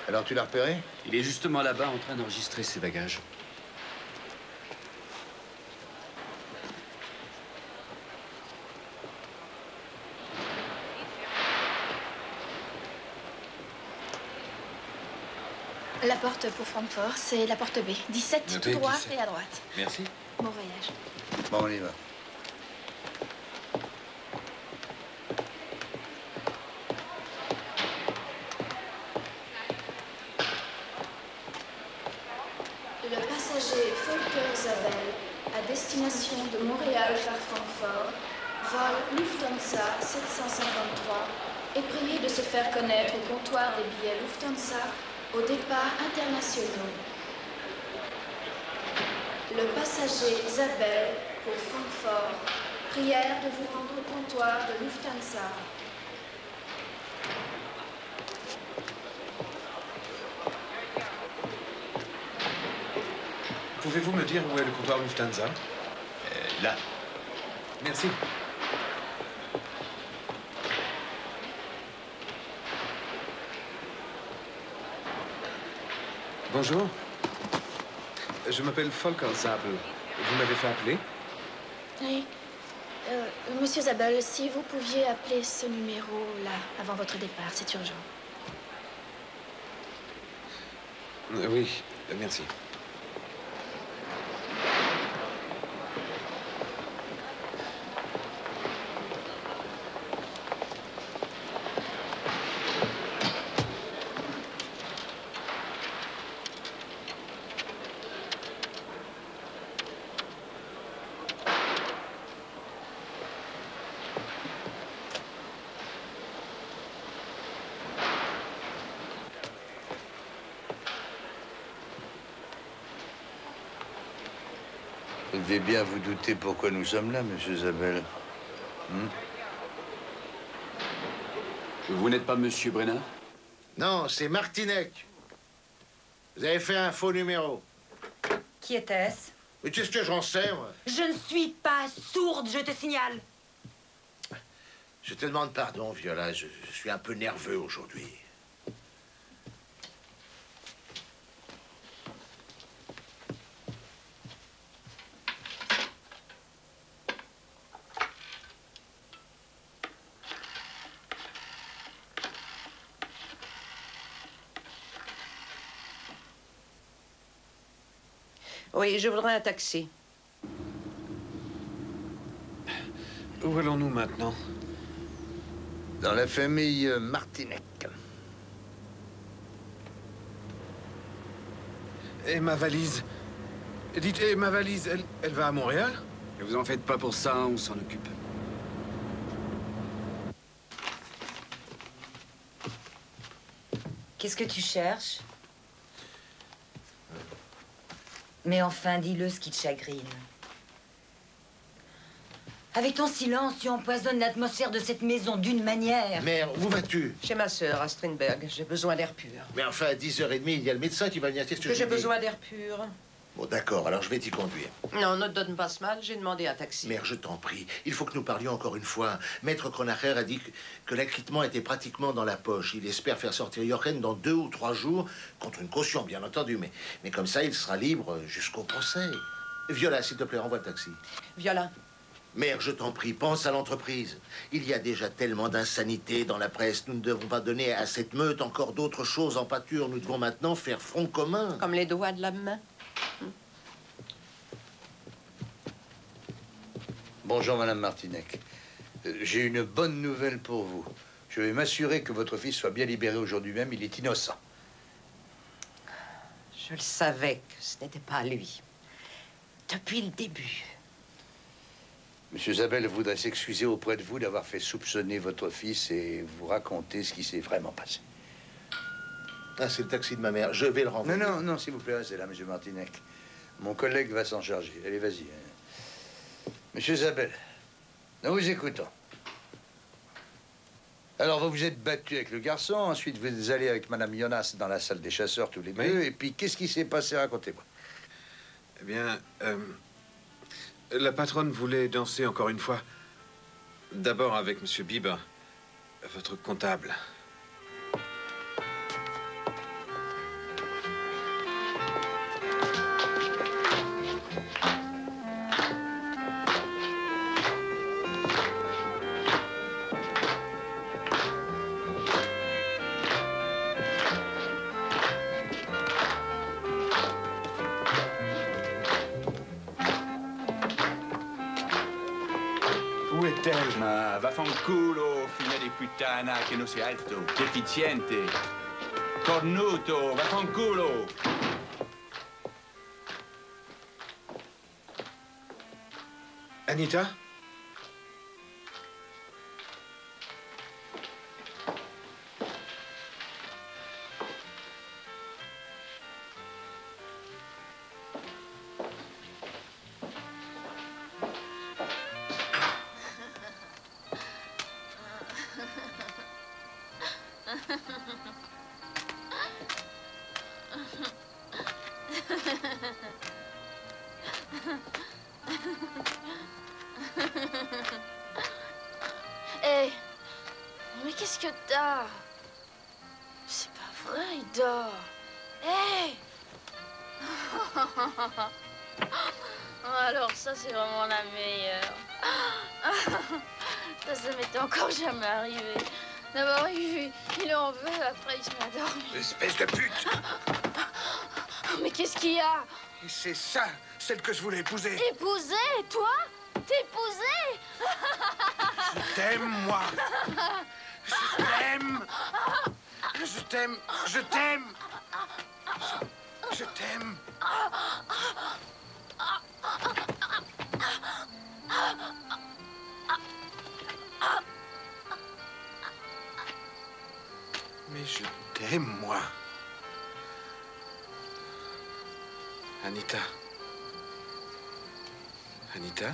Alors, tu l'as repéré? Il est justement là-bas en train d'enregistrer ses bagages. La porte pour Francfort, c'est la porte B. 17 tout droit 17. et à droite. Merci. Bon voyage. Bon, on y va. Le passager Volker Zabel, à destination de Montréal vers Francfort, vol Lufthansa 753, est prié de se faire connaître au comptoir des billets Lufthansa au départ internationaux. Le passager Zabel pour Francfort, prière de vous rendre au comptoir de Lufthansa. Pouvez-vous me dire où est le comptoir Lufthansa? Là. Merci. Bonjour. Je m'appelle Volker Zabel. Vous m'avez fait appeler? Oui. Monsieur Zabel, si vous pouviez appeler ce numéro-là avant votre départ, c'est urgent. Oui, merci. Vous devez bien vous douter pourquoi nous sommes là, monsieur Zabel. Vous n'êtes pas monsieur Brenner? Non, c'est Martinec. Vous avez fait un faux numéro. Qui était-ce? Mais qu'est-ce que j'en sais, moi? Je ne suis pas sourde, je te signale. Je te demande pardon, Viola. Je suis un peu nerveux aujourd'hui. Oui, je voudrais un taxi. Où allons-nous maintenant? Dans la famille Martinec. Et ma valise? Dites, et ma valise, elle va à Montréal? Ne vous en faites pas pour ça, on s'en occupe. Qu'est-ce que tu cherches? Mais enfin, dis-le ce qui te chagrine. Avec ton silence, tu empoisonnes l'atmosphère de cette maison d'une manière. Mère, où vas-tu? Chez ma sœur, à Strindberg. J'ai besoin d'air pur. Mais enfin, à 10h30, il y a le médecin qui va venir tester. Que j'ai besoin d'air pur. Bon, d'accord, alors je vais t'y conduire. Non, ne te donne pas ce mal, j'ai demandé un taxi. Mère, je t'en prie, il faut que nous parlions encore une fois. Maître Kronacher a dit que l'acquittement était pratiquement dans la poche. Il espère faire sortir Jochen dans 2 ou 3 jours, contre une caution, bien entendu, mais comme ça, il sera libre jusqu'au procès. Viola, s'il te plaît, renvoie le taxi. Viola. Mère, je t'en prie, pense à l'entreprise. Il y a déjà tellement d'insanité dans la presse. Nous ne devons pas donner à cette meute encore d'autres choses en pâture. Nous devons maintenant faire front commun. Comme les doigts de la main. Bonjour, Madame Martinec. J'ai une bonne nouvelle pour vous. Je vais m'assurer que votre fils soit bien libéré aujourd'hui même. Il est innocent. Je le savais que ce n'était pas lui. Depuis le début. Monsieur Zabel voudrait s'excuser auprès de vous d'avoir fait soupçonner votre fils et vous raconter ce qui s'est vraiment passé. Ah, c'est le taxi de ma mère. Je vais le renvoyer. Non, s'il vous plaît, restez là, monsieur Martinec. Mon collègue va s'en charger. Allez, vas-y. Monsieur Zabel, nous vous écoutons. Alors, vous vous êtes battu avec le garçon, ensuite vous allez avec Madame Jonas dans la salle des chasseurs tous les deux, et puis qu'est-ce qui s'est passé? Racontez-moi. Eh bien, la patronne voulait danser encore une fois. D'abord avec Monsieur Bieber, votre comptable. Où est-elle? Ma vaffanculo, figlia di puttana, che non sei alto, deficiente. Cornuto, vaffanculo. Anita? Hé, mais qu'est-ce que t'as? C'est pas vrai, il dort. Hé. Alors ça, c'est vraiment la meilleure. Ça m'était encore jamais arrivé. D'abord, il en veut, après il se met à dormir. Espèce de pute! Mais qu'est-ce qu'il y a? C'est ça, celle que je voulais épouser. Épouser? Toi? T'épouser? Je t'aime, moi. Je t'aime. Je t'aime. Je t'aime. Je t'aime. Mais je t'aime, moi. Anita. Anita?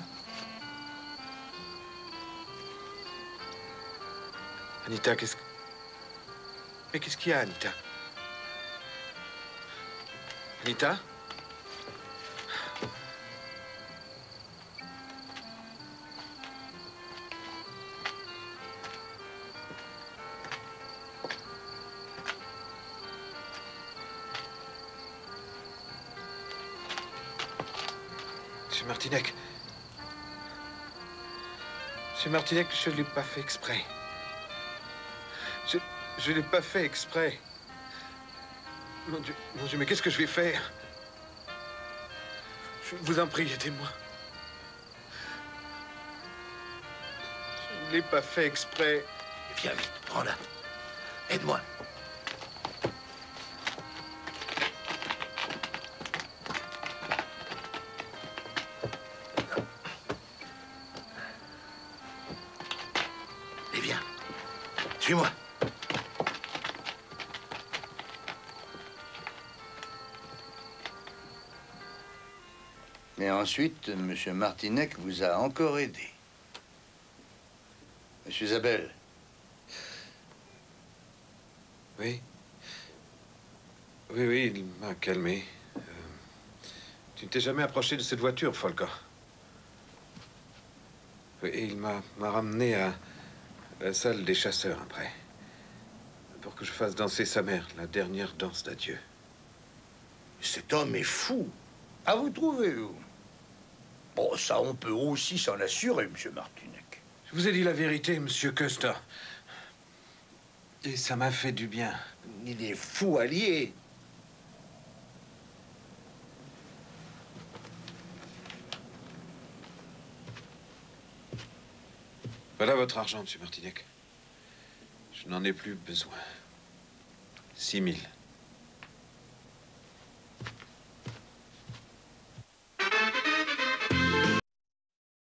Anita, qu'est-ce que... Mais qu'est-ce qu'il y a, Anita? Anita? Monsieur Martinec. Monsieur Martinec, je ne l'ai pas fait exprès. Je ne l'ai pas fait exprès. Mon Dieu, mais qu'est-ce que je vais faire? Je vous en prie, aidez-moi. Je ne l'ai pas fait exprès. Viens vite, prends-la. Aide-moi. Et viens. Suis-moi. Mais ensuite, M. Martinec vous a encore aidé. Monsieur Zabel. Oui. Oui, il m'a calmé. Tu ne t'es jamais approché de cette voiture, Folker. Oui, et il m'a ramené à la salle des chasseurs après. Pour que je fasse danser sa mère, la dernière danse d'adieu. Cet homme est fou. À vous trouver, vous. Bon, ça, on peut aussi s'en assurer, M. Martinec. Je vous ai dit la vérité, Monsieur Costa. Et ça m'a fait du bien. Il est fou allié. Voilà votre argent, Monsieur Martinec. Je n'en ai plus besoin. 6 000.